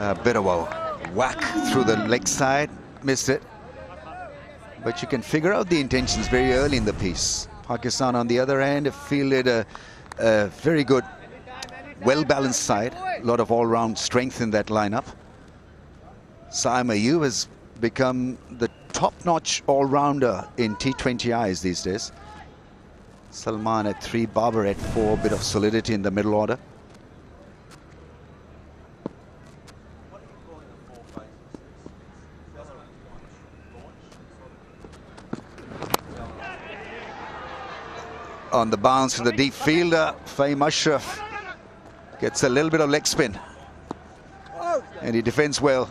A bit of a whack through the leg side, missed it. But you can figure out the intentions very early in the piece. Pakistan, on the other hand, have fielded a very good, well-balanced side. A lot of all-round strength in that lineup. Saim Ayub has become the top-notch all-rounder in T20 eyes these days. Salman at 3, Babar at 4, bit of solidity in the middle order. On the bounce to the deep fielder, Fahim Ashraf gets a little bit of leg spin. And he defends well.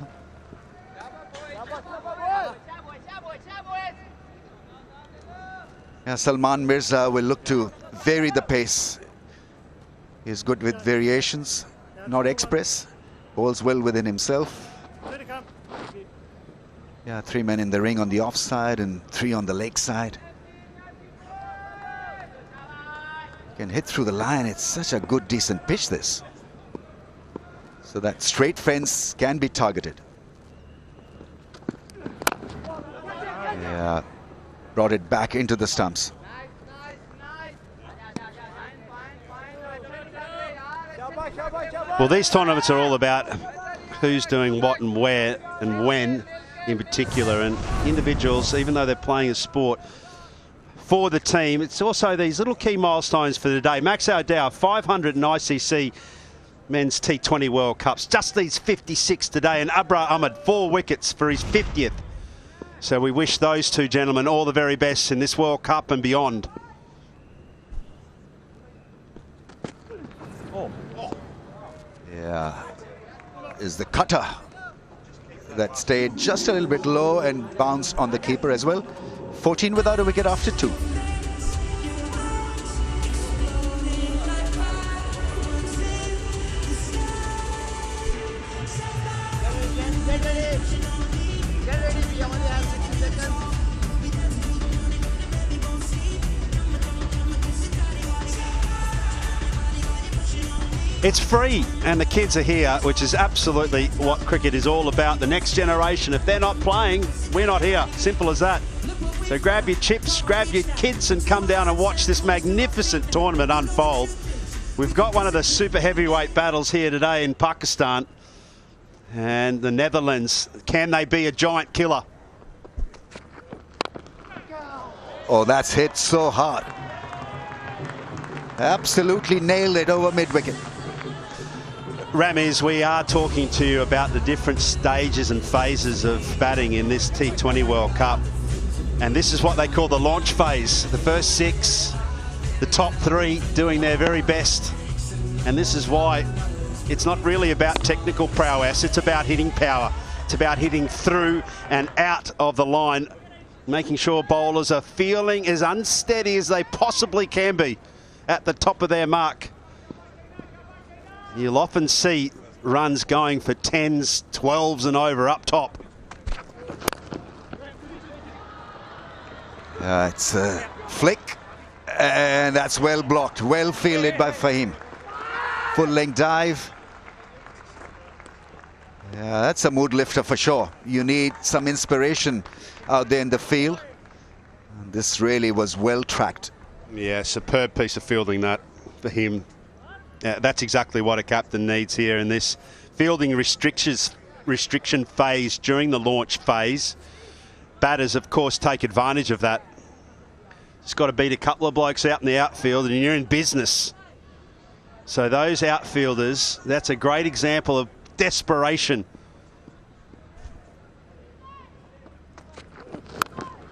Yeah, Salman Mirza will look to vary the pace. He's good with variations, not express. Bowls well within himself. Yeah, 3 men in the ring on the offside and 3 on the leg side. Can hit through the line. It's such a good, decent pitch, this. So that straight fence can be targeted. Yeah, brought it back into the stumps. Well, these tournaments are all about who's doing what and where and when in particular. And individuals, even though they're playing a sport for the team, it's also these little key milestones for the day. Max O'Dowd, 500 in ICC Men's T20 World Cups. Just these 56 today. And Abrar Ahmed, 4 wickets for his 50th. So we wish those two gentlemen all the very best in this World Cup and beyond. Yeah, is the cutter that stayed just a little bit low and bounced on the keeper as well. 14 without a wicket after 2. It's free and the kids are here, which is absolutely what cricket is all about. The next generation, if they're not playing, we're not here. Simple as that. So grab your chips, grab your kids and come down and watch this magnificent tournament unfold. We've got one of the super heavyweight battles here today in Pakistan and the Netherlands. Can they be a giant killer? Oh, that's hit so hard. Absolutely nailed it over mid-wicket. Ramiz, we are talking to you about the different stages and phases of batting in this T20 World Cup. And this is what they call the launch phase. The first 6, the top 3 doing their very best. And this is why it's not really about technical prowess, it's about hitting power. It's about hitting through and out of the line, making sure bowlers are feeling as unsteady as they possibly can be at the top of their mark. You'll often see runs going for 10s, 12s and over up top. It's a flick, and that's well blocked, well fielded by Fahim. Full length dive. Yeah, that's a mood lifter for sure. You need some inspiration out there in the field. And this really was well tracked. Yeah, superb piece of fielding that for him. That's exactly what a captain needs here in this fielding restriction phase during the launch phase. Batters, of course, take advantage of that. Just got to beat a couple of blokes out in the outfield and you're in business. So those outfielders, that's a great example of desperation.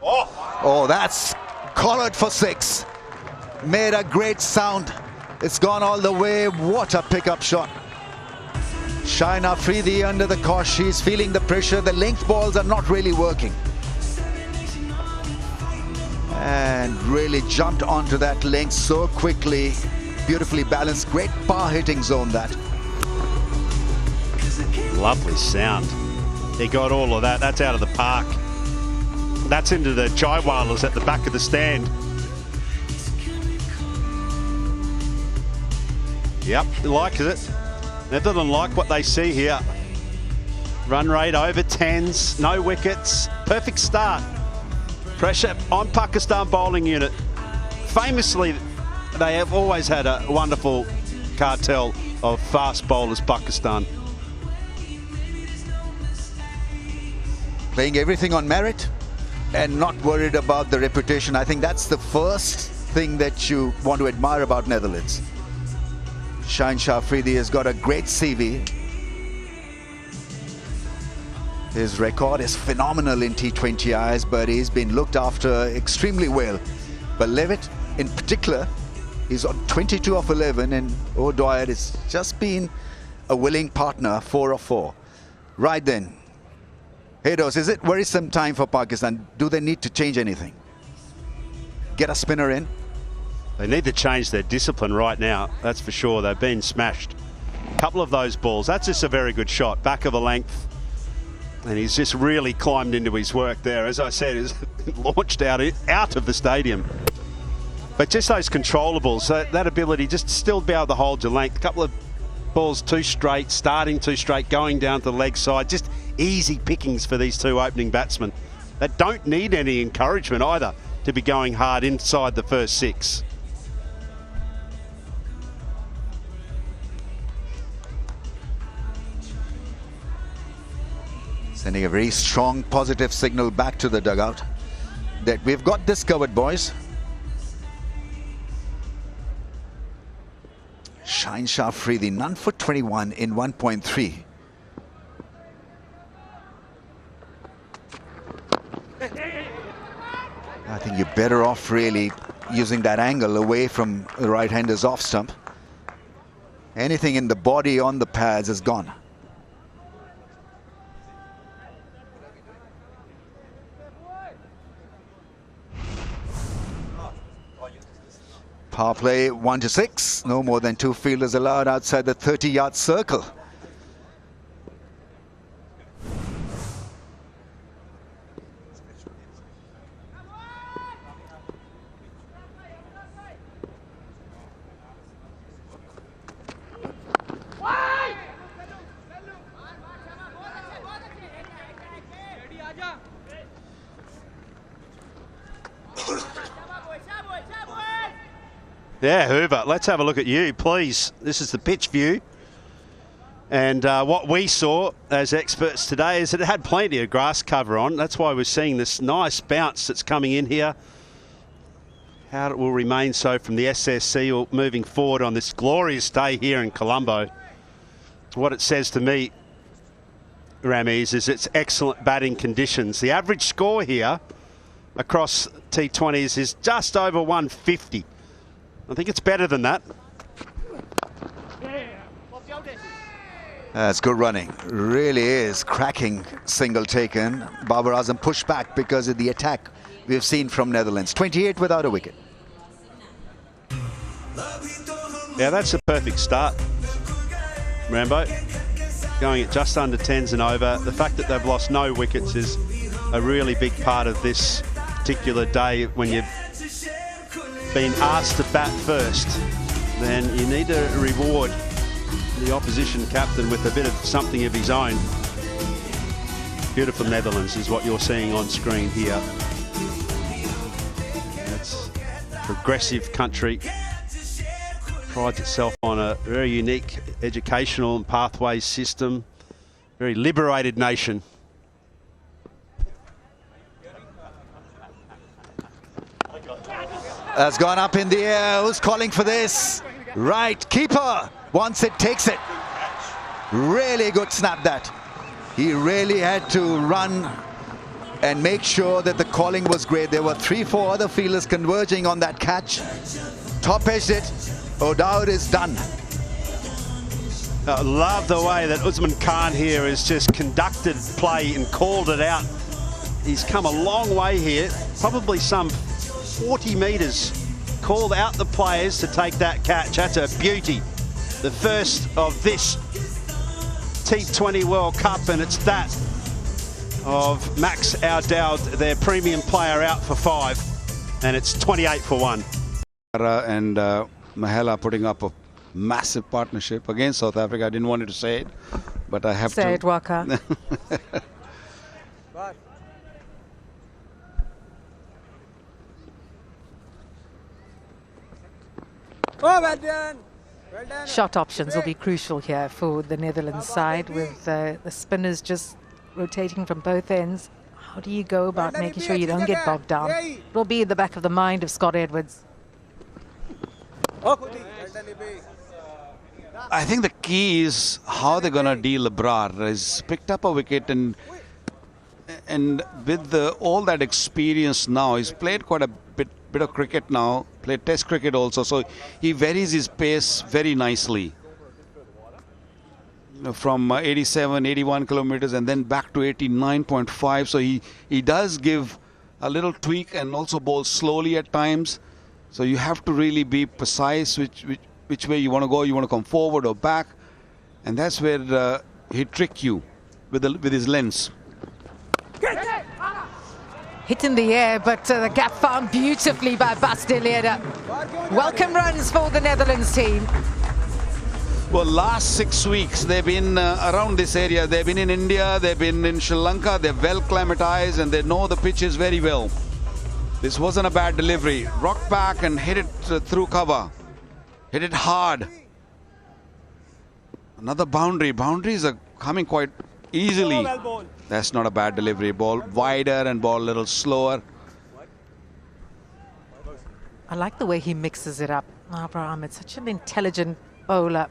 Oh, that's collared for 6. Made a great sound. It's gone all the way. What a pickup shot. Shine Afridi under the cosh. He's feeling the pressure. The length balls are not really working. And really jumped onto that length so quickly. Beautifully balanced. Great power hitting zone that. Lovely sound. He got all of that. That's out of the park. That's into the Jaiwalas at the back of the stand. Yep, he likes it. Netherlands like what they see here. Run rate over 10s, no wickets, perfect start. Pressure on Pakistan bowling unit. Famously, they have always had a wonderful cartel of fast bowlers, Pakistan. Playing everything on merit and not worried about the reputation. I think that's the first thing that you want to admire about Netherlands. Shaheen Shah Afridi has got a great CV. His record is phenomenal in T20 eyes, but he's been looked after extremely well. But Levitt, in particular, he's on 22 of 11, and O'Dwyer has just been a willing partner, 4 of 4. Right then, Haydos, is it worrisome time for Pakistan? Do they need to change anything? Get a spinner in? They need to change their discipline right now, that's for sure. They've been smashed. A couple of those balls, that's just a very good shot, back of a length. And he's just really climbed into his work there. As I said, he's launched out of the stadium. But just those controllables, that ability just to still be able to hold your length. A couple of balls too straight, starting too straight, going down to the leg side. Just easy pickings for these two opening batsmen that don't need any encouragement either to be going hard inside the first 6. Sending a very strong positive signal back to the dugout that we've got this covered, boys. Shaheen Shah Afridi, none for 21 in 1.3. I think you're better off really using that angle away from the right-hander's off stump. Anything in the body on the pads is gone. Power play 1-6. No more than 2 fielders allowed outside the 30-yard circle. Yeah, Hoover, let's have a look at you, please. This is the pitch view. And what we saw as experts today is that it had plenty of grass cover on. That's why we're seeing this nice bounce that's coming in here. How it will remain so from the SSC or moving forward on this glorious day here in Colombo. What it says to me, Rameez, is it's excellent batting conditions. The average score here across T20s is just over 150. I think it's better than that. That's good running. Really is cracking single taken. Babar Azam pushed back because of the attack we've seen from Netherlands. 28 without a wicket. Yeah, that's a perfect start, Rambo. Going at just under 10s and over. The fact that they've lost no wickets is a really big part of this particular day. When you've been asked to bat first, then you need to reward the opposition captain with a bit of something of his own. Beautiful Netherlands is what you're seeing on screen here. It's a progressive country, prides itself on a very unique educational and pathways system, very liberated nation. Has gone up in the air. Who's calling for this? Right, keeper. Once it takes it. Really good snap that. He really had to run and make sure that the calling was great. There were 3-4 other fielders converging on that catch. Top edged it. O'Dowd is done. I love the way that Usman Khan here has just conducted play and called it out. He's come a long way here, probably some 40 metres, called out the players to take that catch. That's a beauty. The first of this T20 World Cup, and it's that of Max O'Dowd, their premium player, out for 5, and it's 28 for 1. And Mahela putting up a massive partnership against South Africa. I didn't want to say it, but I have Say it, to. Waka. Oh, well done. Well done. Shot options will be crucial here for the Netherlands side, with the spinners just rotating from both ends. How do you go about making sure you don't get bogged down? It'll be in the back of the mind of Scott Edwards. I think the key is how they're going to deal Ebrar. He's picked up a wicket, and with all that experience now, he's played quite a bit of cricket now, played test cricket also, so he varies his pace very nicely. From 87, 81 kilometers and then back to 89.5. So he does give a little tweak and also bowls slowly at times. So you have to really be precise which way you want to go. You want to come forward or back, and that's where he trick you with his lens. Hit in the air, but the gap found beautifully by Bas de Leede. Welcome runs for the Netherlands team. Well, last 6 weeks they've been around this area. They've been in India, they've been in Sri Lanka. They're well climatized and they know the pitches very well. This wasn't a bad delivery. Rocked back and hit it through cover. Hit it hard. Another boundary. Boundaries are coming quite easily. That's not a bad delivery. Ball wider and ball a little slower. I like the way he mixes it up. Abraham, it's such an intelligent bowler.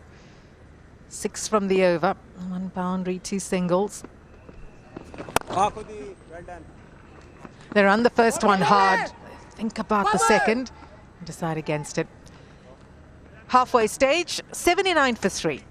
6 from the over, 1 boundary, 2 singles. They run the first one hard. Think about the second and decide against it. Halfway stage, 79 for 3.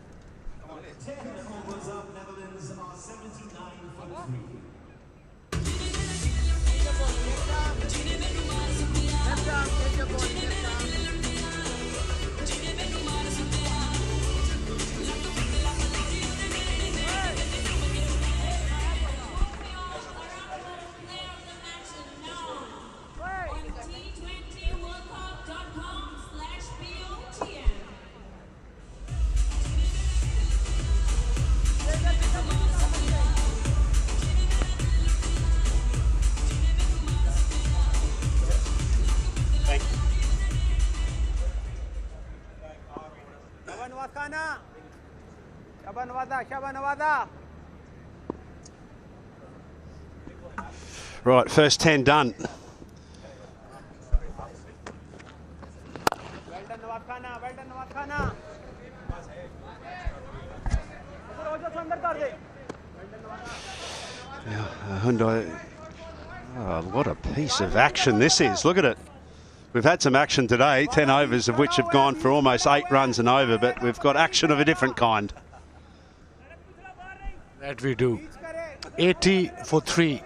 Right, first 10 done. Oh, what a piece of action this is. Look at it. We've had some action today, 10 overs of which have gone for almost 8 runs and over, but we've got action of a different kind. That we do. 80 for 3,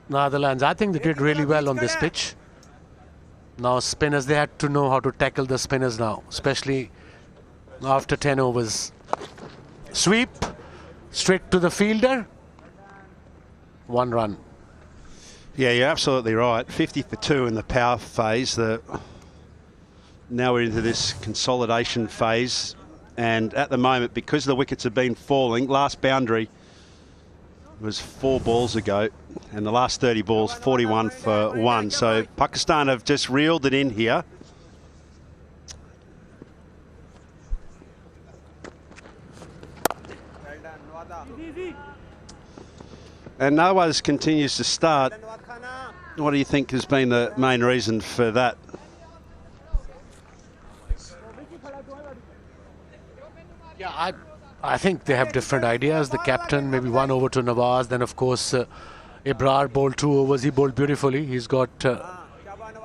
Netherlands. I think they did really well on this pitch. Now spinners, they had to know how to tackle the spinners now, especially after 10 overs. Sweep, straight to the fielder. 1 run. Yeah, you're absolutely right. 50 for 2 in the power phase. Now we're into this consolidation phase. And at the moment, because the wickets have been falling, last boundary was 4 balls ago. And the last 30 balls, 41 for 1. So Pakistan have just reeled it in here. And Nawaz continues to start. What do you think has been the main reason for that? Yeah, I think they have different ideas. The captain, maybe 1 over to Nawaz. Then, of course, Ebrar bowled 2 overs. He bowled beautifully. He's got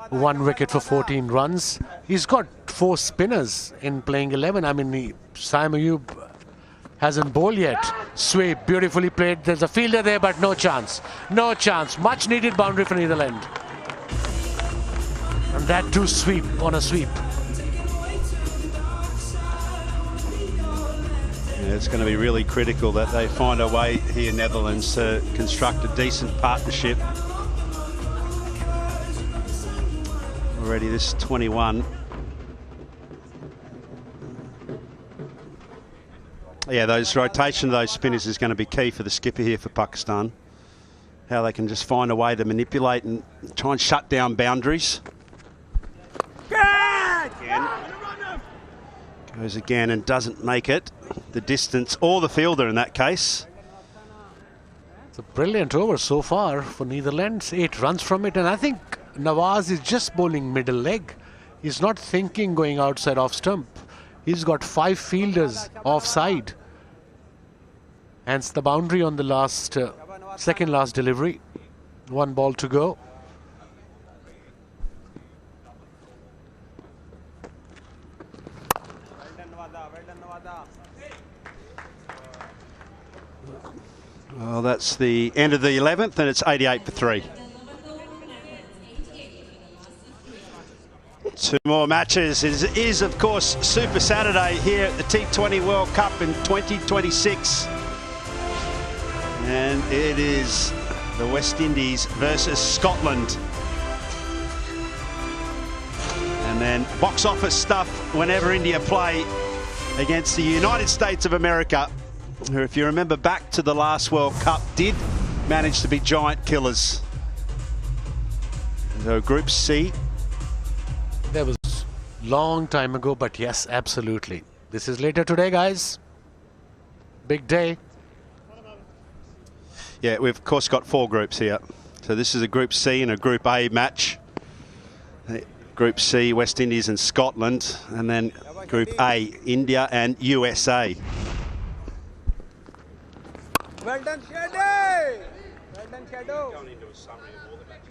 1 wicket for 14 runs. He's got 4 spinners in playing 11. I mean, Saim Ayub hasn't bowled yet. Sweep, beautifully played. There's a fielder there, but no chance. No chance. Much needed boundary for Netherlands. And that too, sweep on a sweep. Yeah, it's going to be really critical that they find a way here in Netherlands to construct a decent partnership. Already this 21. Yeah, those rotation of those spinners is going to be key for the skipper here for Pakistan. How they can just find a way to manipulate and try and shut down boundaries. Again. Goes again and doesn't make it. The distance, or the fielder in that case. It's a brilliant over so far for Netherlands. 8 runs from it, and I think Nawaz is just bowling middle leg. He's not thinking going outside off stump. He's got 5 fielders offside. Hence the boundary on the last, second last delivery. 1 ball to go. Well, that's the end of the 11th, and it's 88 for 3. 2 more matches. It is, of course, Super Saturday here at the T20 World Cup in 2026. And it is the West Indies versus Scotland. And then box office stuff whenever India play against the United States of America, who, if you remember back to the last World Cup, did manage to be giant killers. So Group C. That was long time ago, but yes, absolutely. This is later today, guys. Big day. Yeah, we've of course got 4 groups here. So this is a Group C and a Group A match. Group C, West Indies and Scotland, and then Group A, India and USA. Well done, Shadow. Well done, Shadow. Going into a summary of all the matches,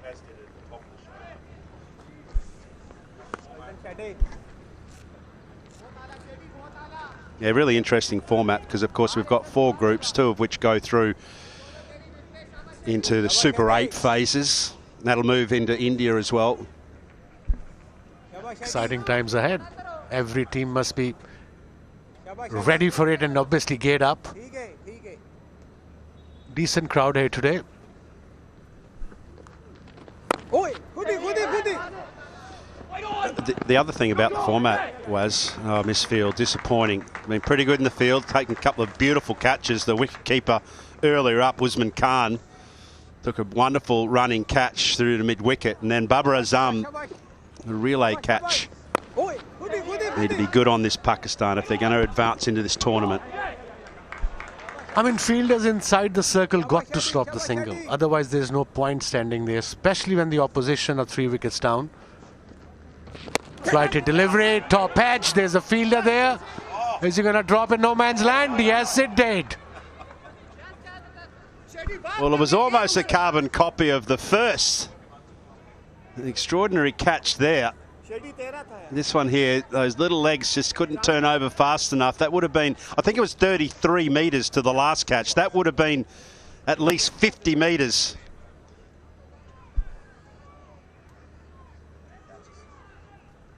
as did at the top of the show. Well done, Shadow. Yeah, really interesting format, because of course we've got 4 groups, 2 of which go through into the Super 8 phases. That'll move into India as well. Exciting times ahead. Every team must be ready for it and obviously geared up. Decent crowd here today. The other thing about the format was misfield, disappointing. I mean, pretty good in the field, taking a couple of beautiful catches. The wicket-keeper earlier up, Usman Khan, took a wonderful running catch through the mid-wicket, and then Babar Azam, a relay catch. Need to be good on this Pakistan if they're going to advance into this tournament. I mean, fielders inside the circle got to stop the single. Otherwise, there's no point standing there, especially when the opposition are 3 wickets down. Flighted delivery, top edge. There's a fielder there. Is he going to drop in no man's land? Yes, it did. Well, it was almost a carbon copy of the first. An extraordinary catch there. This one here, those little legs just couldn't turn over fast enough. That would have been, I think it was 33 metres to the last catch. That would have been at least 50 metres.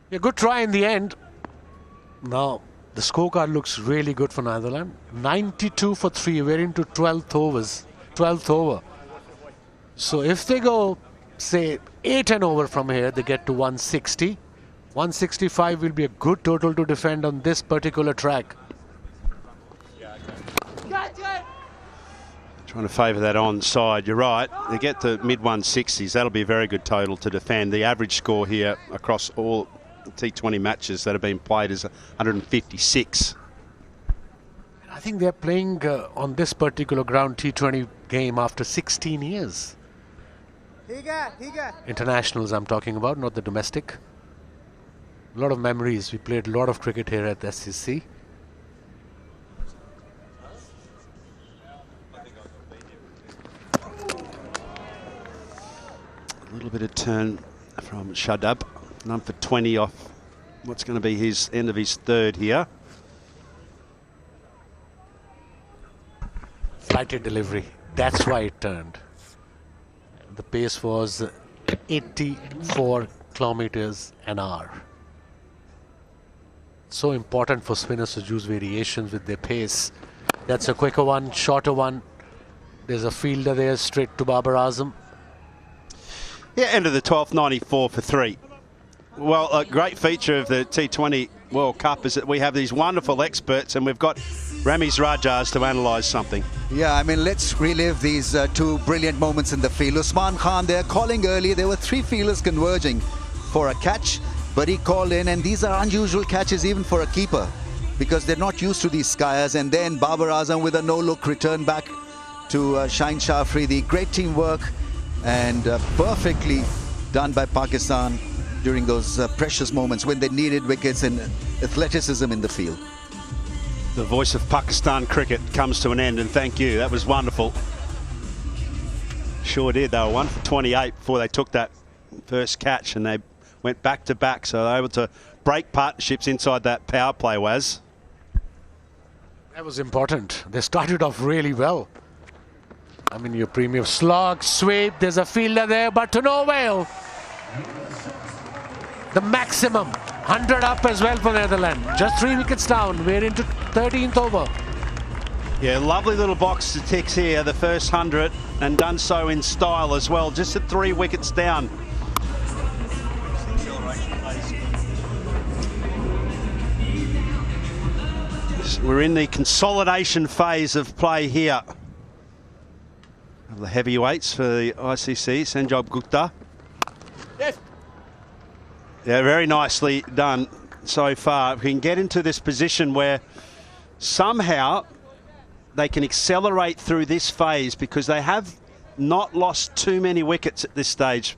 A good try in the end. Now, the scorecard looks really good for Netherlands. 92 for 3. We're into 12th overs. 12th over. So if they go, say, 8 and over from here, they get to 160. 165 will be a good total to defend on this particular track. Trying to favour that onside. You're right. They get to mid-160s. That'll be a very good total to defend. The average score here across all T20 matches that have been played is 156. I think they're playing on this particular ground T20 game after 16 years. Internationals I'm talking about, not the domestic. A lot of memories. We played a lot of cricket here at the ICC. A little bit of turn from Shadab. None for 20 off what's going to be his end of his 3rd here. Flighted delivery. That's why it turned. The pace was 84 kilometers an hour. So important for spinners to use variations with their pace. That's a quicker one, shorter one. There's a fielder there straight to Babar Azam. Yeah, end of the 12th, 94 for 3. Well, a great feature of the T20 World Cup is that we have these wonderful experts, and we've got Ramiz Rajas to analyse something. Yeah, I mean, let's relive these two brilliant moments in the field. Usman Khan there calling early. There were three fielders converging for a catch, but he called in, and these are unusual catches even for a keeper because they're not used to these skiers. And then Babar Azam with a no-look return back to Shaheen Shah Afridi. Great teamwork and perfectly done by Pakistan during those precious moments when they needed wickets and athleticism in the field. The voice of Pakistan cricket comes to an end, and thank you. That was wonderful. Sure did. They were 1 for 28 before they took that first catch, and they went back to back, so they were able to break partnerships inside that power play, Waz. That was important. They started off really well. I mean, your premium slog, sweep, there's a fielder there, but to no avail. The maximum, 100 up as well for Netherlands. Just 3 wickets down. We're into 13th over. Yeah, lovely little box to ticks here, the first 100, and done so in style as well, just at 3 wickets down. We're in the consolidation phase of play here. Of the heavyweights for the ICC, Sanjay Gupta. Yes. Yeah, very nicely done so far. We can get into this position where somehow they can accelerate through this phase because they have not lost too many wickets at this stage.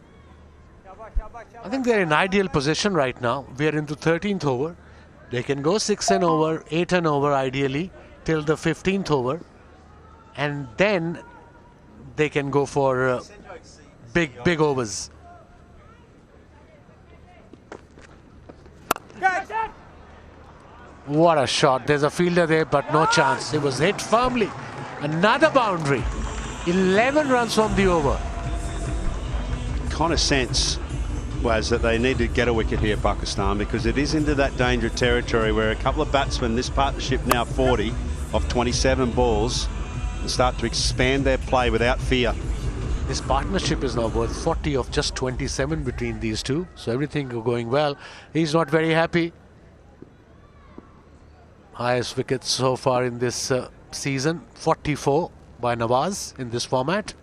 I think they're in ideal position right now. We're into 13th over. They can go 6 and over, 8 and over ideally till the 15th over. And then they can go for big overs. What a shot. There's a fielder there, but no chance. It was hit firmly. Another boundary. 11 runs from the over. Kind of sense was that they need to get a wicket here, Pakistan, because it is into that danger territory where a couple of batsmen, this partnership now 40 of 27 balls, and start to expand their play without fear. This partnership is now worth 40 of just 27 between these two. So everything going well. He's not very happy. Highest wickets so far in this season, 44 by Nawaz in this format.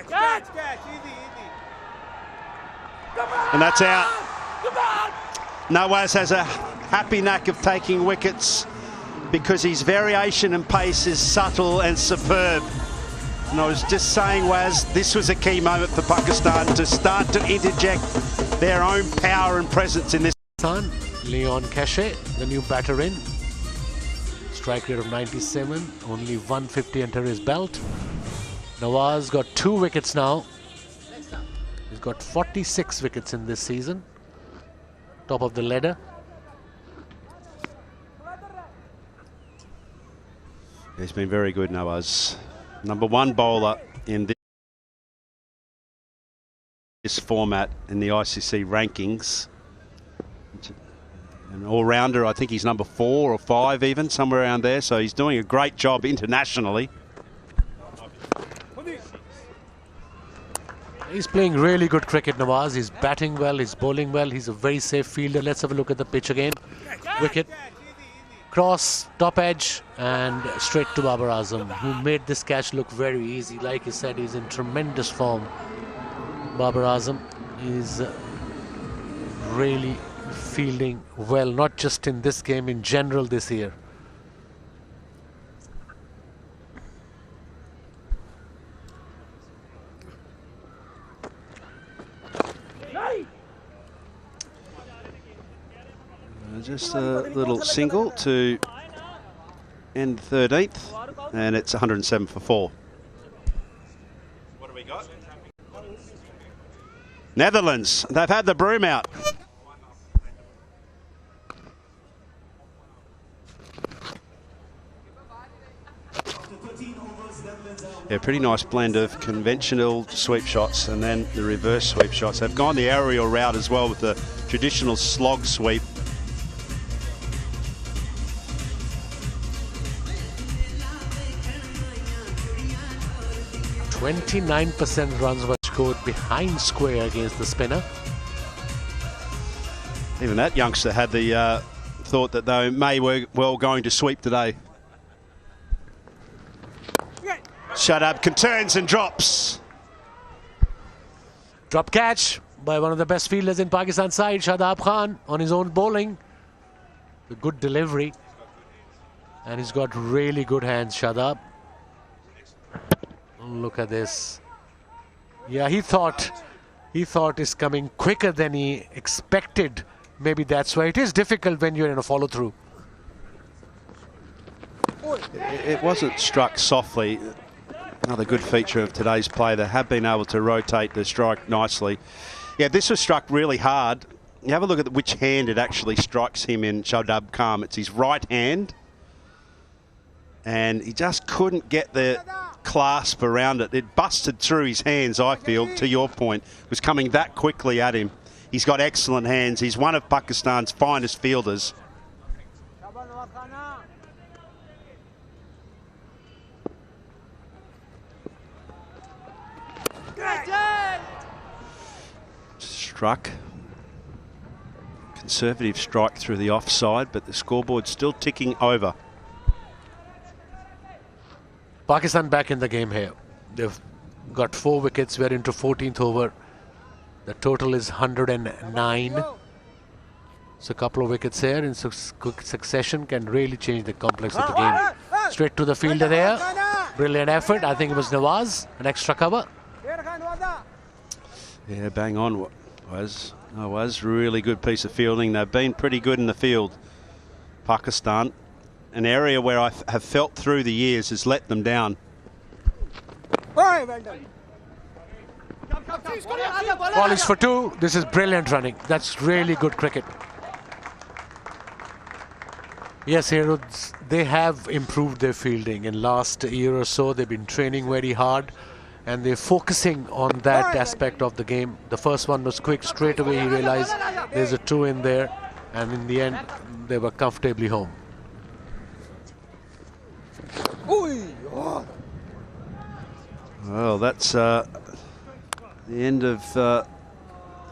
Catch, easy. And that's out. Nawaz has a happy knack of taking wickets because his variation and pace is subtle and superb. And I was just saying, Waz, this was a key moment for Pakistan to start to interject their own power and presence in this. Leon Cachet, the new batter in. Strike rate of 97, only 150 enter his belt. Nawaz got 2 wickets now. He's got 46 wickets in this season. Top of the ladder. He's been very good, Nawaz. #1 bowler in this format in the ICC rankings. An all-rounder, I think he's #4 or 5 even, somewhere around there. So he's doing a great job internationally. He's playing really good cricket, Nawaz. He's batting well, he's bowling well, he's a very safe fielder. Let's have a look at the pitch again. Wicket, cross, top edge, and straight to Babar Azam, who made this catch look very easy. Like he said, he's in tremendous form. Babar Azam is really fielding well, not just in this game, in general this year. Just a little single to end 13th, and it's 107 for 4. What do we got? Netherlands, they've had the broom out. Yeah, pretty nice blend of conventional sweep shots and then the reverse sweep shots. They've gone the aerial route as well with the traditional slog sweep. .29% runs were scored behind square against the spinner. Even that youngster had the thought that they may well going to sweep today. Shadab turns and drops. Drop catch by one of the best fielders in Pakistan side, Shadab Khan, on his own bowling. A good delivery. And he's got really good hands, Shadab. Look at this. Yeah, he thought it's coming quicker than he expected. Maybe that's why it is difficult when you're in a follow-through. It wasn't struck softly. Another good feature of today's play. They have been able to rotate the strike nicely. Yeah, this was struck really hard. You have a look at which hand it actually strikes him in, Shadab Khan. It's his right hand. And he just couldn't get the clasp around it. It busted through his hands, I feel, to your point. It was coming that quickly at him. He's got excellent hands. He's one of Pakistan's finest fielders. Struck. Conservative strike through the offside, but the scoreboard's still ticking over. Pakistan back in the game here. They've got 4 wickets. We're into 14th over. The total is 109. So a couple of wickets here in quick succession can really change the complex of the game. Straight to the fielder there. Brilliant effort. I think it was Nawaz. An extra cover. Yeah, bang on. Was really good piece of fielding. They've been pretty good in the field, Pakistan. An area where I have felt through the years has let them down. Ball is for 2. This is brilliant running. That's really good cricket. Yes, Heroes, they have improved their fielding. In last year or so, they've been training very hard. And they're focusing on that aspect of the game. The first one was quick. Straight away he realized there's a 2 in there. And in the end, they were comfortably home. Well, that's the end of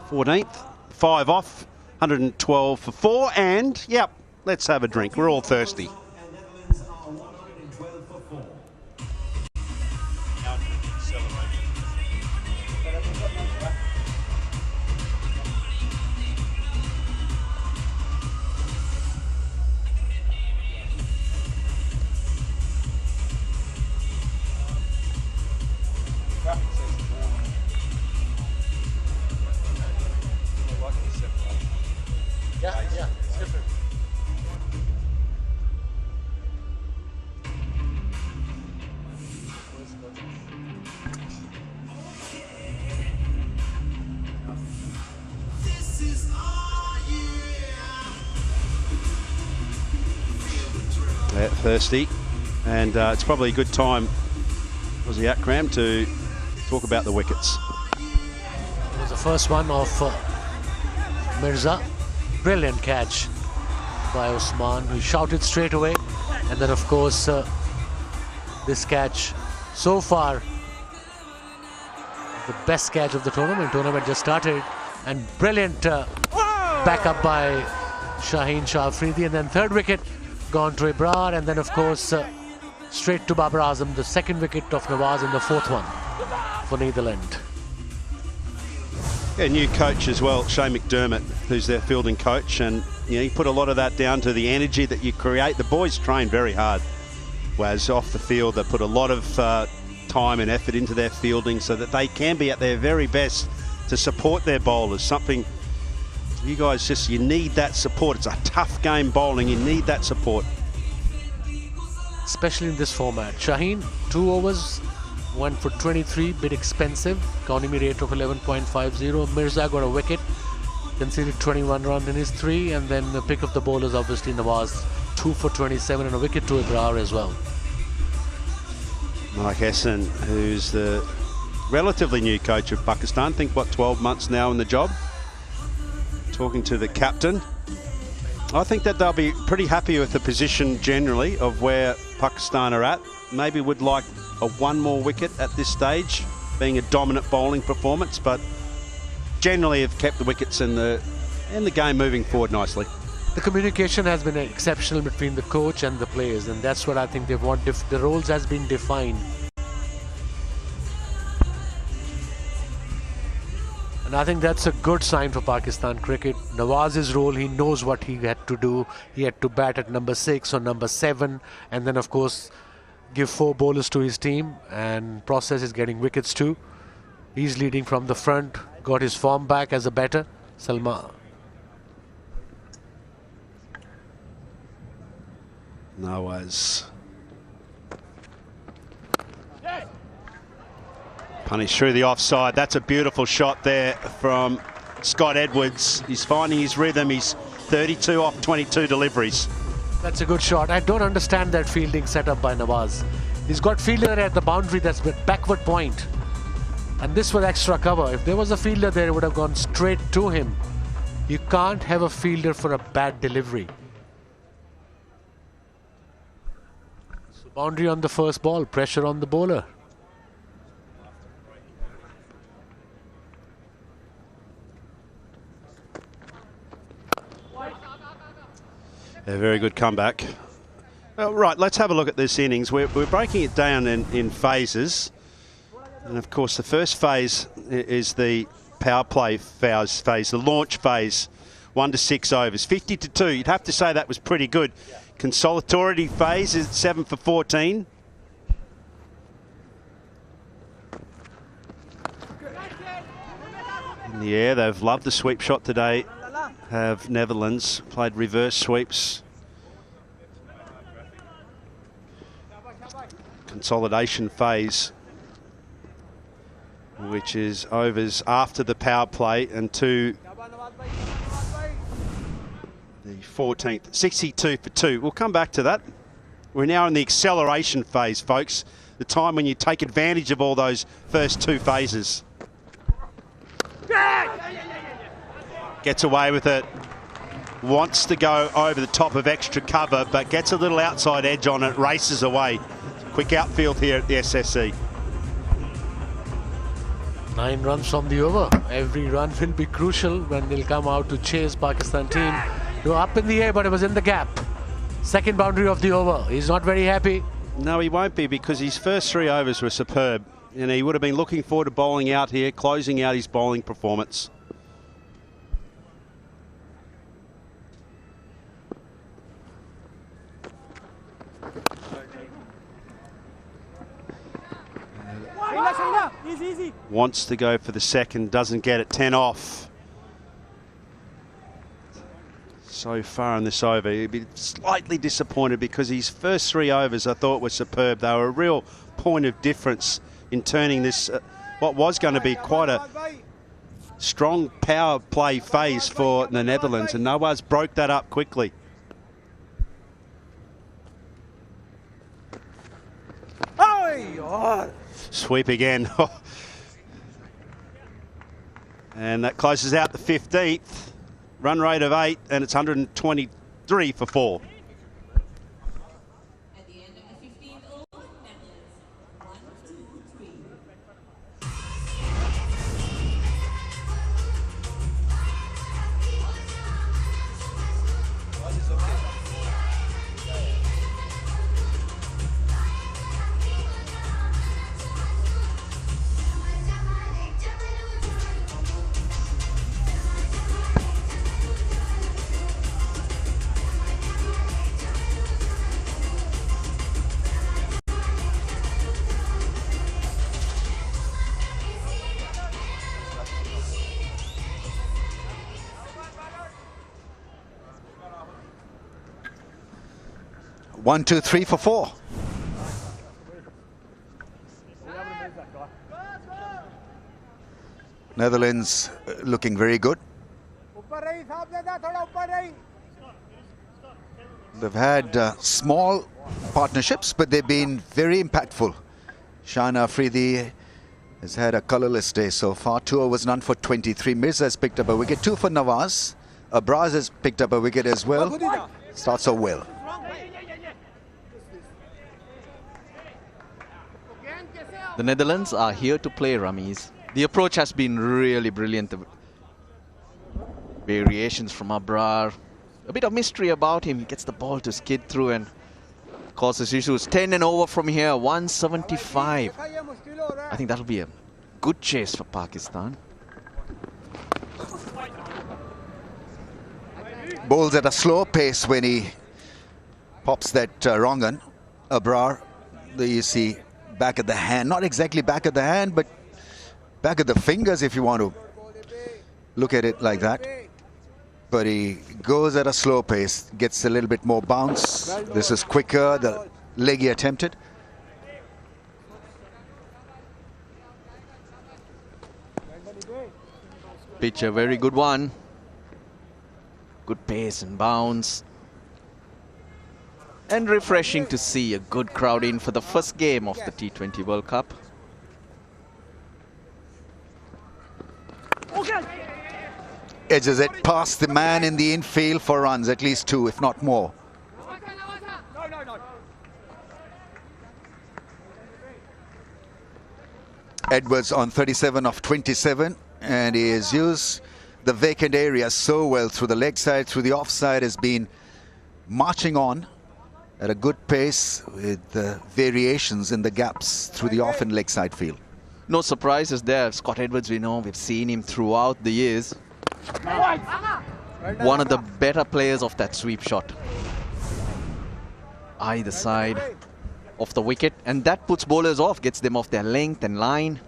14th. 5 off, 112 for 4. And, yep, let's have a drink. We're all thirsty. Yeah, it's different. Yeah, thirsty, and it's probably a good time, was the Akram, to talk about the wickets. It was the first one of Mirza. Brilliant catch by Osman, who shouted straight away. And then, of course, this catch so far, the best catch of the tournament. Tournament just started, and brilliant backup by Shaheen Shah Afridi. And then third wicket gone to Ibrar, and then, of course, straight to Babar Azam, the second wicket of Nawaz, and the fourth one for Netherlands. Yeah, new coach as well, Shane McDermott, who's their fielding coach, and you know, he put a lot of that down to the energy that you create. The boys train very hard. Whereas off the field, they put a lot of time and effort into their fielding so that they can be at their very best to support their bowlers. Something you guys you need that support. It's a tough game bowling. You need that support. Especially in this format. Shaheen, 2 overs. Went for 23, bit expensive. Economy rate of 11.50. Mirza got a wicket, conceded 21 runs in his 3, and then the pick of the bowlers, obviously Nawaz, 2 for 27 and a wicket to Ibrar as well. Mike Hassan, who's the relatively new coach of Pakistan, I think, what, 12 months now in the job? Talking to the captain. I think that they'll be pretty happy with the position generally of where Pakistan are at. Maybe would like a 1 more wicket at this stage, being a dominant bowling performance, but generally have kept the wickets in and the game moving forward nicely. The communication has been exceptional between the coach and the players, and that's what I think they want. The roles has been defined. And I think that's a good sign for Pakistan cricket. Nawaz's role, he knows what he had to do. He had to bat at number 6 or number 7, and then of course give 4 bowlers to his team, and Process is getting wickets too. He's leading from the front, got his form back as a batter. Salman. Nawaz. Punished through the offside. That's a beautiful shot there from Scott Edwards. He's finding his rhythm. He's 32 off 22 deliveries. That's a good shot. I don't understand that fielding setup by Nawaz. He's got fielder at the boundary, that's with backward point. And this was extra cover. If there was a fielder there, it would have gone straight to him. You can't have a fielder for a bad delivery. So boundary on the first ball, pressure on the bowler. A very good comeback. Right, let's have a look at this innings. We're breaking it down in phases. And of course, the first phase is the power play phase, the launch phase, 1 to 6 overs, 50 to 2. You'd have to say that was pretty good. Consolatory phase is 7 for 14. In the air, they've loved the sweep shot today. Have Netherlands played reverse sweeps. Consolidation phase, which is overs after the power play and to the 14th, 62 for 2. We'll come back to that. We're now in the acceleration phase, folks. The time when you take advantage of all those first 2 phases. Gets away with it. Wants to go over the top of extra cover, but gets a little outside edge on it, races away. Quick outfield here at the SSC. 9 runs from the over. Every run will be crucial when they'll come out to chase Pakistan team. They were up in the air, but it was in the gap. Second boundary of the over. He's not very happy. No, he won't be, because his first 3 overs were superb. And he would have been looking forward to bowling out here, closing out his bowling performance. Easy. Wants to go for the second, doesn't get it, 10 off. So far in this over, he'd be slightly disappointed because his first 3 overs I thought were superb. They were a real point of difference in turning this, what was going to be quite a strong power play phase for the Netherlands, and Nawaz broke that up quickly. Sweep again. And that closes out the 15th. Run rate of 8, and it's 123 for 4. At the end of the 15th over, Netherlands 1, 2, 3. One, two, three for 4. Netherlands looking very good. They've had small partnerships, but they've been very impactful. Shana Afridi has had a colourless day so far. 2 overs, none for 23. Mirza has picked up a wicket. 2 for Nawaz. Abraz has picked up a wicket as well. Starts so well. The Netherlands are here to play, Ramiz. The approach has been really brilliant. Variations from Abrar. A bit of mystery about him. He gets the ball to skid through and causes issues. 10 and over from here, 175. I think that'll be a good chase for Pakistan. Bowls at a slow pace when he pops that wrong one. Abrar, there you see back at the hand, not exactly back at the hand, but back at the fingers if you want to look at it like that. But he goes at a slow pace, gets a little bit more bounce. This is quicker, the leg he attempted. Pitch, a very good one. Good pace and bounce. And refreshing to see a good crowd in for the first game of the T20 World Cup. Edges it past the man in the infield for runs, at least 2, if not more. Edwards on 37 of 27, and he has used the vacant area so well through the leg side, through the offside, has been marching on at a good pace with variations in the gaps through the off and leg side field. No surprises there. Scott Edwards, we know, we've seen him throughout the years. One of the better players of that sweep shot. Either side of the wicket, and that puts bowlers off, gets them off their length and line.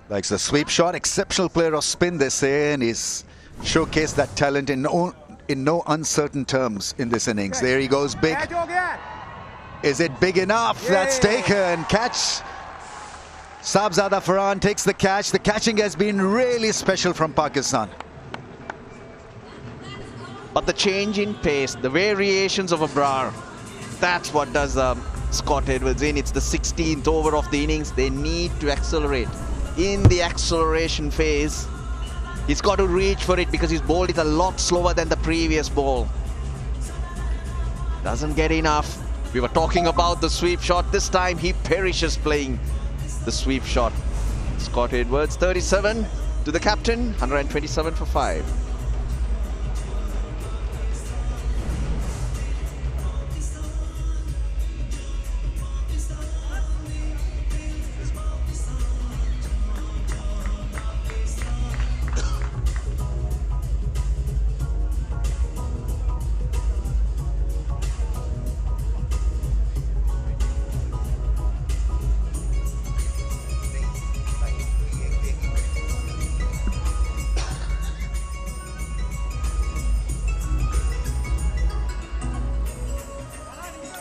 Likes the sweep shot, exceptional player of spin, they say, and he's showcased that talent in no uncertain terms in this innings. There he goes, big. Is it big enough? That's taken. Catch. Sabzada Farhan takes the catch. The catching has been really special from Pakistan. But the change in pace, the variations of Abrar, that's what does Scott Edwards in. It's the 16th over of the innings. They need to accelerate. In the acceleration phase, he's got to reach for it because his ball is a lot slower than the previous ball. Doesn't get enough. We were talking about the sweep shot. This time he perishes playing the sweep shot. Scott Edwards, 37 to the captain, 127 for 5.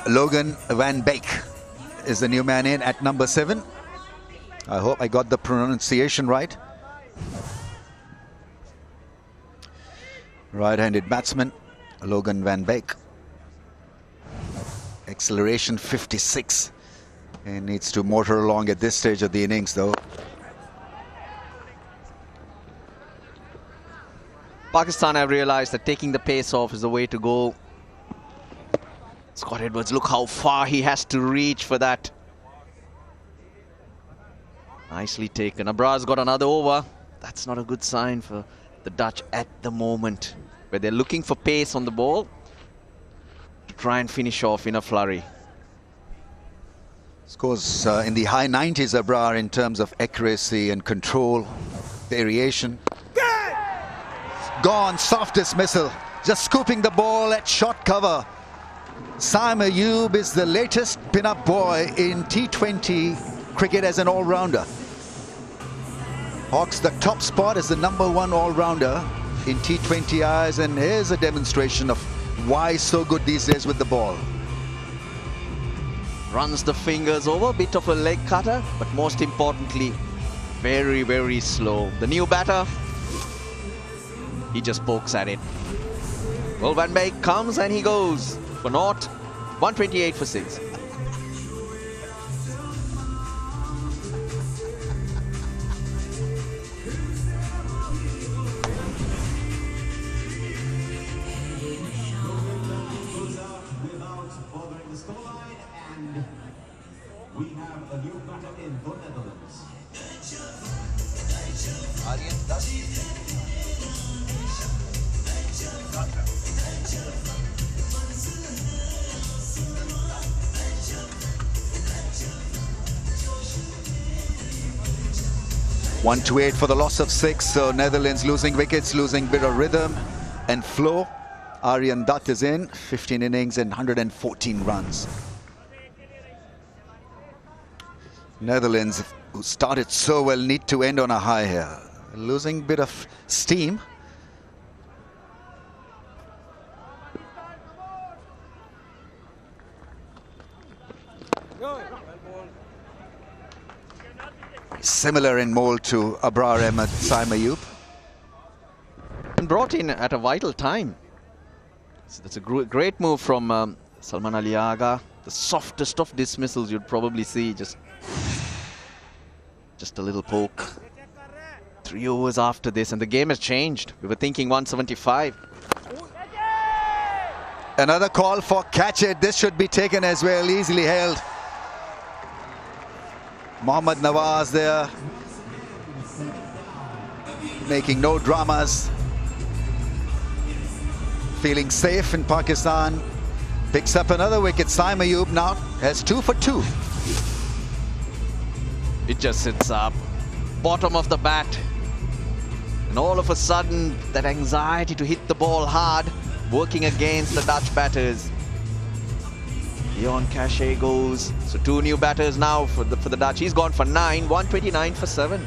Logan Van Beek is the new man in at number 7. I hope I got the pronunciation right. Right-handed batsman, Logan Van Beek. Acceleration 56. And needs to motor along at this stage of the innings though. Pakistan have realized that taking the pace off is the way to go. Scott Edwards, look how far he has to reach for that. Nicely taken. Abrar's got another over. That's not a good sign for the Dutch at the moment, where they're looking for pace on the ball to try and finish off in a flurry. Scores in the high 90s, Abrar, in terms of accuracy and control, variation. Gone, soft dismissal. Just scooping the ball at short cover. Saim Ayub is the latest pin-up boy in T20 cricket as an all-rounder. Hawks the top spot as the #1 all-rounder in T20 eyes, and here's a demonstration of why he's so good these days with the ball. Runs the fingers over, bit of a leg cutter, but most importantly, very, very slow. The new batter, he just pokes at it. Well, Van Beek comes and he goes for naught, 128 for 6. We have a new batter in the Netherlands. One to 8 for the loss of 6. So Netherlands losing wickets, losing bit of rhythm and flow. Aryan Dutt is in, 15 innings and 114 runs. Netherlands, who started so well, need to end on a high here. Losing bit of steam. Similar in mold to Abrar Ahmed Saim Ayub. And brought in at a vital time. So that's a great move from Salman Ali Agha. The softest of dismissals you'd probably see. Just a little poke. 3 overs after this, and the game has changed. We were thinking 175. Another call for catch it. This should be taken as well, easily held. Mohammad Nawaz there, making no dramas. Feeling safe in Pakistan. Picks up another wicket. Saim Ayub now has 2 for 2. It just sits up, bottom of the bat. And all of a sudden, that anxiety to hit the ball hard, working against the Dutch batters. Leon Cachet goes. So 2 new batters now for the Dutch. He's gone for 9, 129 for 7.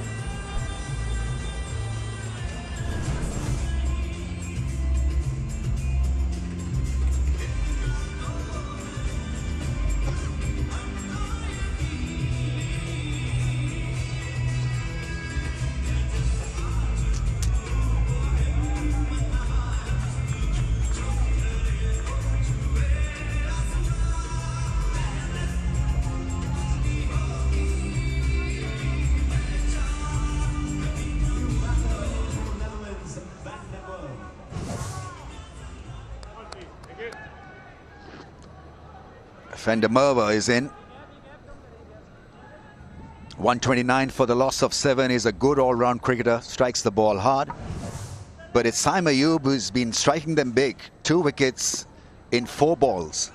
Van der Merwe is in. 129 for the loss of 7. Is a good all-round cricketer, strikes the ball hard. But it's Saim Ayub who's been striking them big. 2 wickets in 4 balls.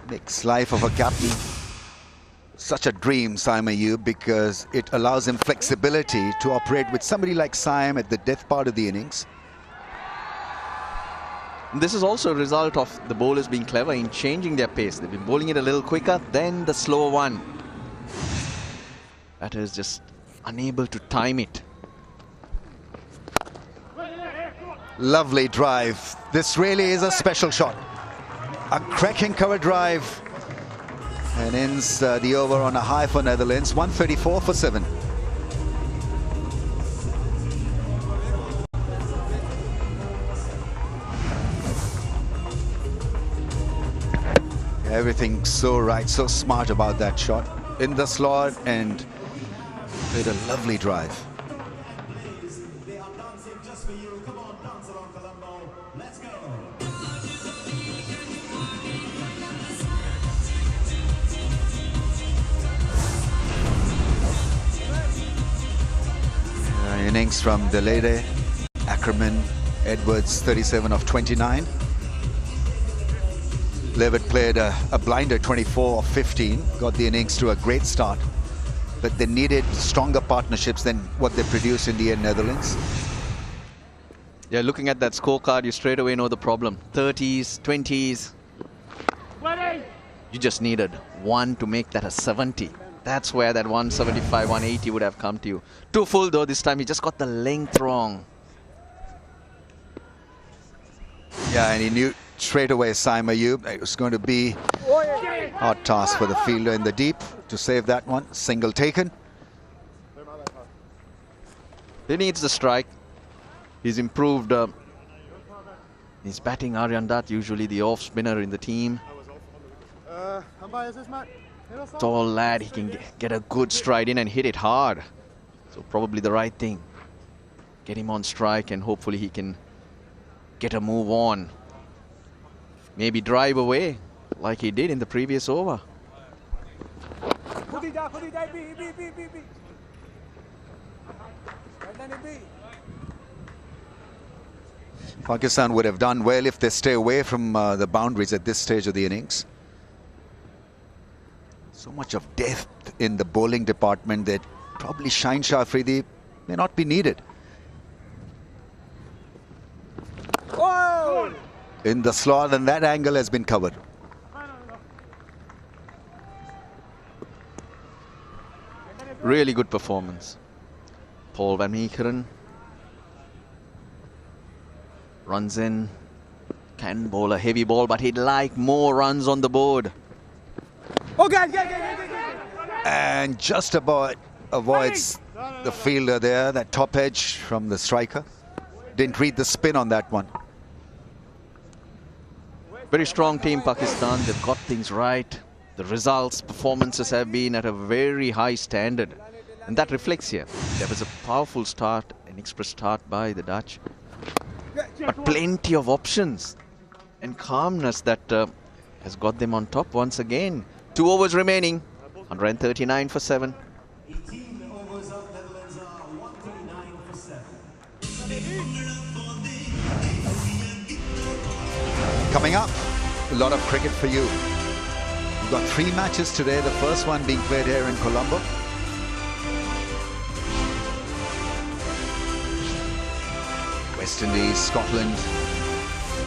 Makes life of a captain such a dream, Saim Ayub, because it allows him flexibility to operate with somebody like Saim at the death part of the innings. This is also a result of the bowlers being clever in changing their pace. They've been bowling it a little quicker, then the slower one. Batter is just unable to time it. Lovely drive. This really is a special shot. A cracking cover drive. And ends the over on a high for Netherlands. 134 for 7. Everything so right, so smart about that shot. In the slot and with a lovely drive. They are dancing just for you. Come on, dance along, Colombo. Let's go. Innings from Delede, Ackerman, Edwards, 37 of 29. Levitt played a blinder 24 of 15, got the innings to a great start, but they needed stronger partnerships than what they produced in the Netherlands. Yeah, looking at that scorecard, you straight away know the problem. 30s, 20s. You just needed 1 to make that a 70. That's where that 175, 180 would have come to you. Too full though this time, he just got the length wrong. Yeah, and he knew straight away, Saim Ayub, it was going to be a hard task for the fielder in the deep to save that one. Single taken. He needs the strike. He's improved. He's batting Aryan Dutt, usually the off spinner in the team. Tall lad, he can get a good stride in and hit it hard. So probably the right thing. Get him on strike and hopefully he can get a move on. Maybe drive away like he did in the previous over. Pakistan would have done well if they stay away from the boundaries at this stage of the innings. So much of depth in the bowling department that probably Shaheen Shah Afridi may not be needed. Oh! In the slot, and that angle has been covered. Really good performance. Paul Van Meekeren runs in, can bowl a heavy ball, but he'd like more runs on the board. And just about avoids the fielder there, that top edge from the striker. Didn't read the spin on that one. Very strong team, Pakistan. They've got things right. The results, performances have been at a very high standard. And that reflects here. There was a powerful start, an express start by the Dutch. But plenty of options and calmness that has got them on top once again. 2 overs remaining, 139 for 7. 18 overs up, Netherlands are 139 for 7. Coming up, a lot of cricket for you. We've got 3 matches today, the first one being played here in Colombo. West Indies, Scotland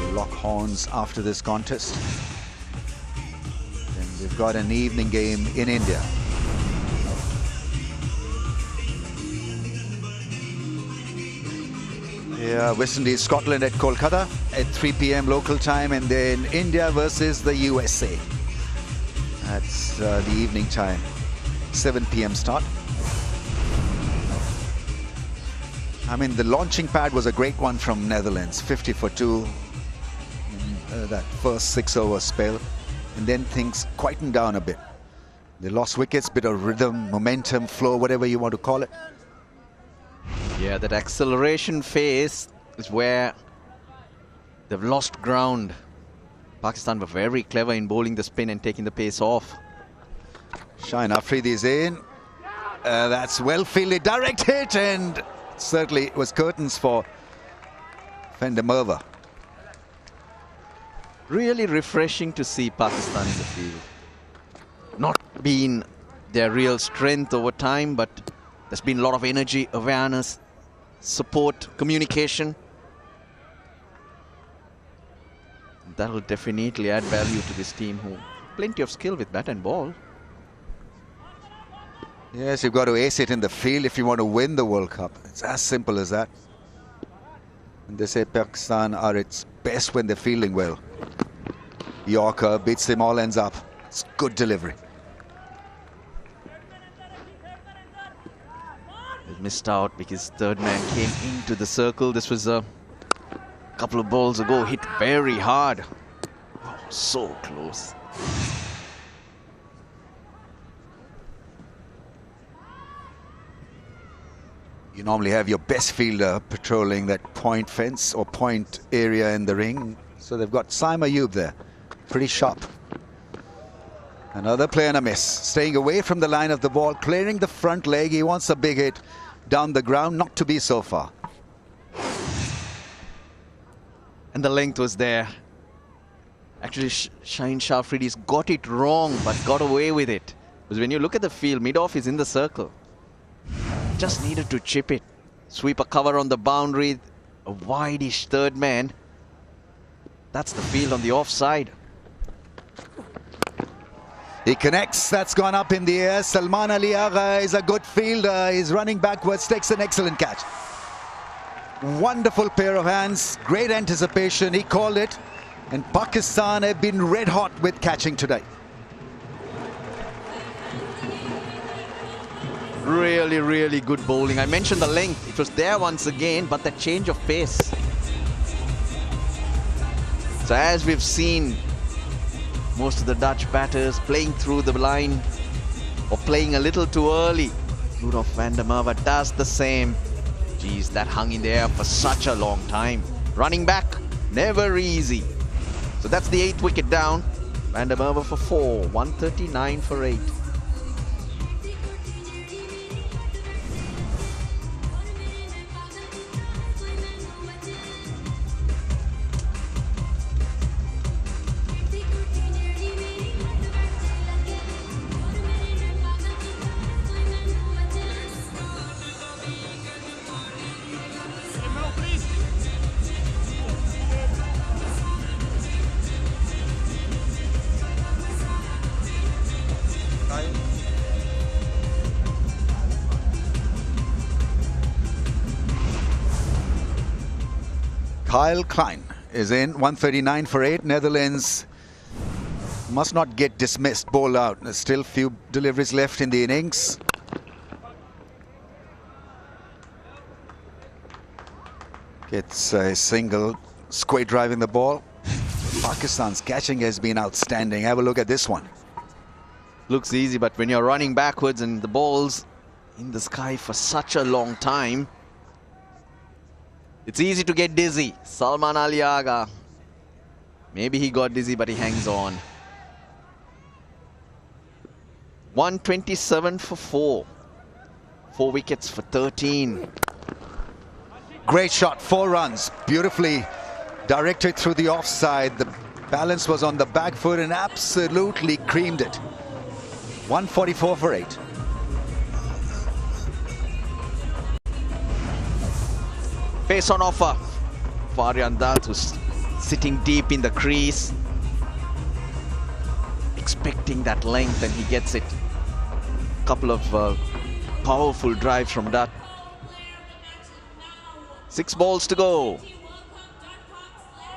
will lock horns after this contest. Then we've got an evening game in India. Yeah, West Indies, Scotland at Kolkata at 3 p.m. local time, and then India versus the USA. That's the evening time, 7 p.m. start. I mean, the launching pad was a great one from Netherlands, 50 for 2 in that first 6-over spell, and then things quietened down a bit. They lost wickets, bit of rhythm, momentum, flow, whatever you want to call it. Yeah, that acceleration phase is where they've lost ground. Pakistan were very clever in bowling the spin and taking the pace off. Shaheen Afridi is in. That's well fielded, direct hit, and certainly it was curtains for Van der Merwe. Really refreshing to see Pakistan in the field. Not been their real strength over time, but there's been a lot of energy, awareness, support, communication. That will definitely add value to this team, who plenty of skill with bat and ball. Yes, you've got to ace it in the field if you want to win the World Cup. It's as simple as that. And they say Pakistan are its best when they're fielding well. Yorker beats them all ends up. It's good delivery. They missed out because third man came into the circle. This was a couple of balls ago, hit very hard. Oh, so close. You normally have your best fielder patrolling that point fence or point area in the ring. So they've got Saim Ayub there. Pretty sharp. Another play and a miss. Staying away from the line of the ball, clearing the front leg. He wants a big hit down the ground. Not to be so far. And the length was there. Actually, Shaheen Shah Afridi's got it wrong, but got away with it. Because when you look at the field, mid-off is in the circle. Just needed to chip it. Sweep a cover on the boundary. A wide-ish third man. That's the field on the offside. He connects. That's gone up in the air. Salman Ali Agha is a good fielder. He's running backwards. Takes an excellent catch. Wonderful pair of hands. Great anticipation. He called it. And Pakistan have been red hot with catching today. Really, really good bowling. I mentioned the length. It was there once again, but the change of pace. So as we've seen, most of the Dutch batters playing through the line or playing a little too early. Rudolf van der Merwe does the same. Geez, that hung in the air for such a long time. Running back, never easy. So that's the 8th wicket down. Van der Merwe for 4, 139 for 8. Kyle Klein is in, 139 for 8. Netherlands must not get dismissed, bowled out. There's still few deliveries left in the innings. Gets a single, square driving the ball. Pakistan's catching has been outstanding. Have a look at this one. Looks easy, but when you're running backwards and the ball's in the sky for such a long time, it's easy to get dizzy. Salman Ali Agha. Maybe he got dizzy, but he hangs on. 127 for 4. 4 wickets for 13. Great shot, 4 runs. Beautifully directed through the offside. The balance was on the back foot and absolutely creamed it. 144 for 8. Pace on offer for Aryan Dutt, who's sitting deep in the crease, expecting that length, and he gets it. Couple of powerful drives from Dutt. 6 balls to go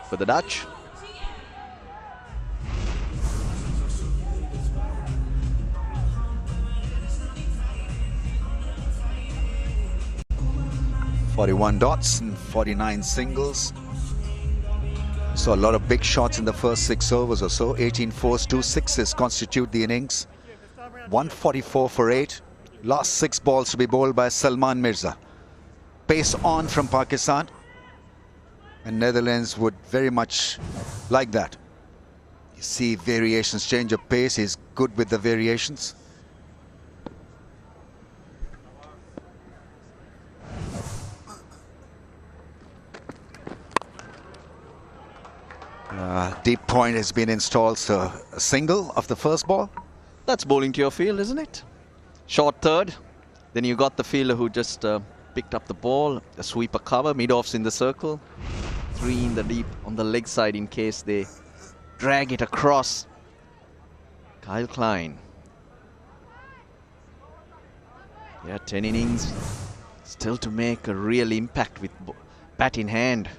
for the Dutch. .41 dots and 49 singles. So a lot of big shots in the first 6 overs or so. 18 fours, 2 sixes constitute the innings. 144 for 8. Last 6 balls to be bowled by Salman Mirza. Pace on from Pakistan. And Netherlands would very much like that. You see variations, change of pace. He's good with the variations. Deep point has been installed, so a single of the first ball. That's bowling to your field, isn't it? Short third. Then you got the fielder who just picked up the ball. A sweeper cover, mid-offs in the circle. 3 in the deep on the leg side in case they drag it across. Kyle Klein. Yeah, 10 innings. Still to make a real impact with bat in hand.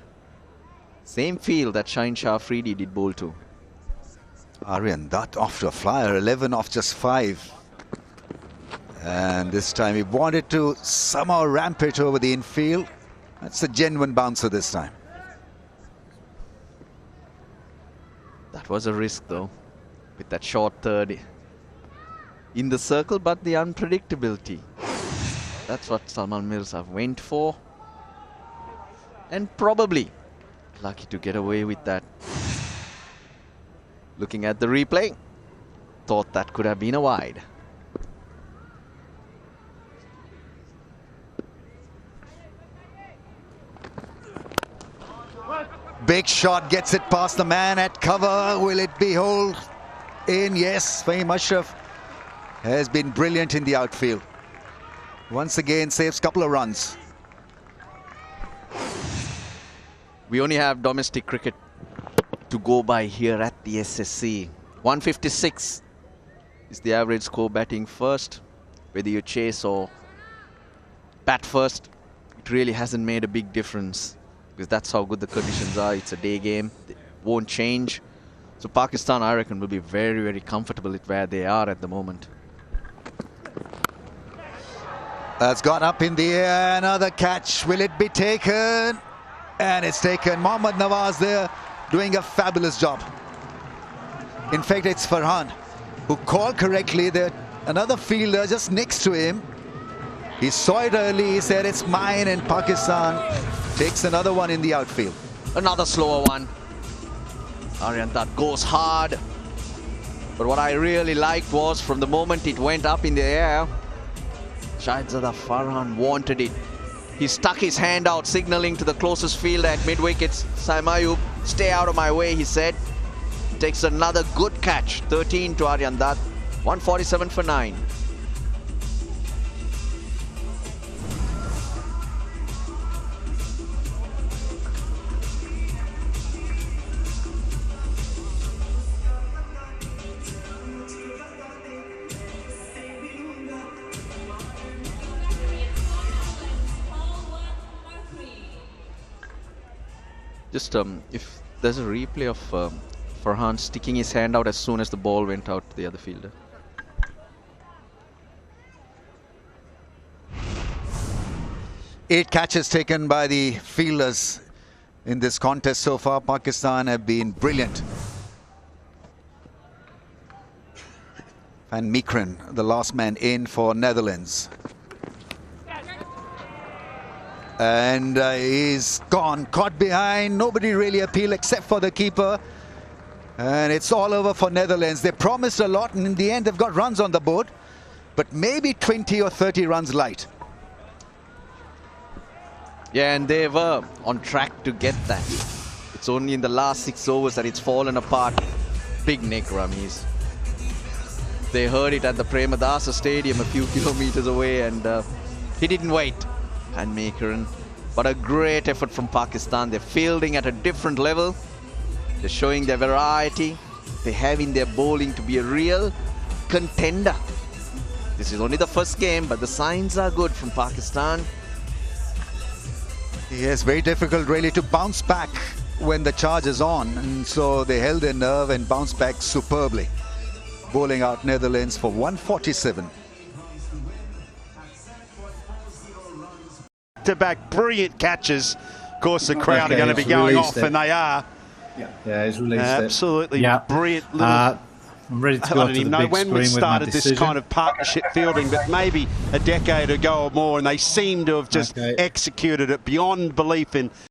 Same field that Shaheen Shah Afridi did bowl to. Aryan Dutt off to a flyer, 11 off just 5. And this time he wanted to somehow ramp it over the infield. That's a genuine bouncer this time. That was a risk though, with that short third in the circle, but the unpredictability. That's what Salman Mirza went for. And probably lucky to get away with that. Looking at the replay, thought that could have been a wide. Big shot, gets it past the man at cover. Will it be hold in? Yes, Fahim Ashraf has been brilliant in the outfield. Once again saves a couple of runs. We only have domestic cricket to go by here at the SSC. 156 is the average score batting first. Whether you chase or bat first, it really hasn't made a big difference because that's how good the conditions are. It's a day game. It won't change. So Pakistan, I reckon, will be very, very comfortable with where they are at the moment. That's gone up in the air. Another catch. Will it be taken? And it's taken. Mohammad Nawaz there doing a fabulous job. In fact, it's Farhan who called correctly. There another fielder just next to him. He saw it early. He said it's mine, and Pakistan takes another one in the outfield. Another slower one. Aryan Dutt goes hard. But what I really liked was from the moment it went up in the air, Shahzada Farhan wanted it. He stuck his hand out, signaling to the closest fielder at mid-wickets. Saim Ayub, stay out of my way, he said. Takes another good catch. 13 to Aryan Dutt. 147 for 9. Just if there's a replay of Farhan sticking his hand out as soon as the ball went out to the other fielder. Eight catches taken by the fielders in this contest so far. Pakistan have been brilliant. And Mikren, the last man in for Netherlands. And he's gone, caught behind. Nobody really appealed except for the keeper. And it's all over for Netherlands. They promised a lot, and in the end, they've got runs on the board. But maybe 20 or 30 runs light. Yeah, and they were on track to get that. It's only in the last 6 overs that it's fallen apart. Big Nick Rameez. They heard it at the Premadasa Stadium a few kilometers away, and he didn't wait. And Mikren, but a great effort from Pakistan. They're fielding at a different level. They're showing their variety. They have in their bowling to be a real contender. This is only the first game, but the signs are good from Pakistan. Yes, very difficult really to bounce back when the charge is on, and so they held their nerve and bounced back superbly, bowling out Netherlands for 147. To back brilliant catches. Of course, the crowd are going to be going off, and they are. Yeah, he's released absolutely brilliant little. I'm ready to I go don't to even the know big when we screen with my started this decision. kind of partnership fielding, but maybe a decade ago or more, and they seem to have just executed it beyond belief in